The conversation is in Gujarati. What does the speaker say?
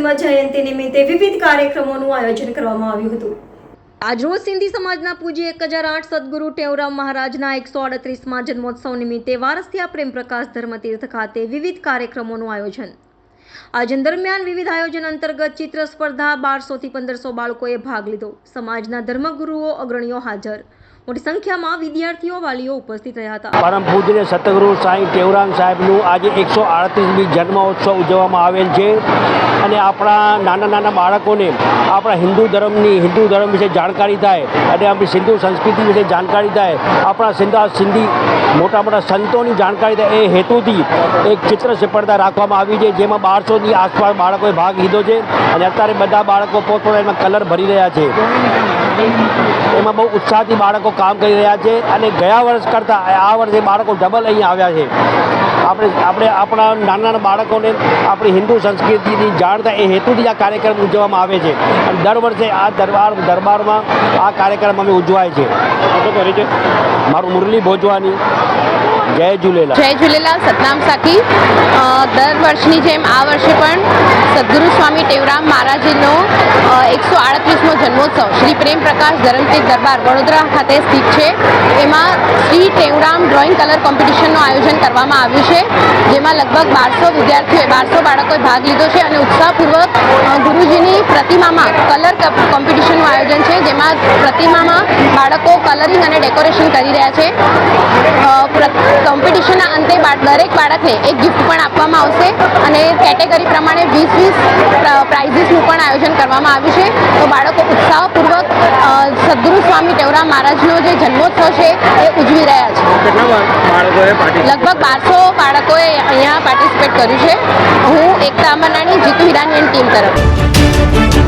જન્મ જયંતિ નિમિત્તે વિવિધ કાર્યક્રમોનું આયોજન કરવામાં આવ્યું હતું। આજરોજ સિંધી સમાજના પૂજ્ય 1008 સદગુરુ ટેવરામ મહારાજના 138મા જન્મોત્સવ નિમિત્તે વારસિયા પ્રેમ પ્રકાશ ધર્મતીર્થ ખાતે વિવિધ કાર્યક્રમોનું આયોજન। આયોજન દરમિયાન વિવિધ આયોજન અંતર્ગત ચિત્ર સ્પર્ધા 1200 થી 1500 બાળકોએ ભાગ લીધો। સમાજના ધર્મગુરુઓ અગ્રણીઓ હાજર। મોટી સંખ્યામાં વિદ્યાર્થીઓ વાલીઓ ઉપસ્થિત રહ્યા હતા। પરમ પૂજ્ય સતગુરુ સાંઈ ટેવરામ સાહેબનું આજે 138મી જન્મોત્સવ ઉજવવામાં આવેલ છે અને આપણા નાના બાળકોને આપણા હિન્દુ ધર્મ વિશે જાણકારી થાય અને આપણી સિંધુ સંસ્કૃતિ વિશે જાણકારી થાય, આપણા સિંધી મોટા સંતોની જાણકારી થાય એ હેતુથી એક ચિત્ર સ્પર્ધા રાખવામાં આવી છે, જેમાં 1200ની આસપાસ બાળકોએ ભાગ લીધો છે અને અત્યારે બધા બાળકો પોતપોતાના કલર ભરી રહ્યા છે। એમાં બહુ ઉત્સાહથી બાળકો કામ કરી રહ્યા છે અને ગયા વર્ષ કરતાં આ વર્ષે બાળકો ડબલ અહીંયા આવ્યા છે। આપણે આપણા નાના બાળકોને આપણી હિન્દુ સંસ્કૃતિની જાણ થાય એ હેતુથી આ કાર્યક્રમ ઉજવવામાં આવે છે અને દર વર્ષે આ દરબારમાં આ કાર્યક્રમ અમે ઉજવાય છે। મારું મુરલી ભોજવાની। જય ઝૂલેલાલ। જય ઝૂલેલાલ। સતનામ સાખી। દર વર્ષની જેમ આ વર્ષે પણ સદગુરુ સ્વામી ટેવરામ મહારાજનો 138મો જન્મોત્સવ શ્રી પ્રેમ પ્રકાશ ધરમતીર્થ દરબાર વડોદરા ખાતે સ્થિત છે। એમાં શ્રી ટેવરામ ડ્રોઈંગ કલર કોમ્પિટિશનનું આયોજન કરવામાં આવ્યું છે, જેમાં લગભગ 1200 વિદ્યાર્થીઓએ 1200 બાળકોએ ભાગ લીધો છે અને ઉત્સાહપૂર્વક ગુરુજીની પ્રતિમામાં કલર કોમ્પિટિશનનું આયોજન છે, જેમાં પ્રતિમામાં બાળકો કલરિંગ અને ડેકોરેશન કરી રહ્યા છે। કોમ્પિટિશનના અંતે દરેક બાળકને એક ગિફ્ટ પણ આપવામાં આવશે અને કેટેગરી પ્રમાણે 20 પ્રાઇઝીસનું પણ આયોજન કરવામાં આવ્યું છે। તો બાળકો ઉત્સાહપૂર્વક સદગુરુ સ્વામી ટેવરામ મહારાજનો જે જન્મોત્સવ છે એ ઉજવી રહ્યા છે। લગભગ 1200 બાળકોએ અહીંયા પાર્ટિસિપેટ કર્યું છે। હું એકતા અમરનાની જીતુ હિરાનીની ટીમ તરફ।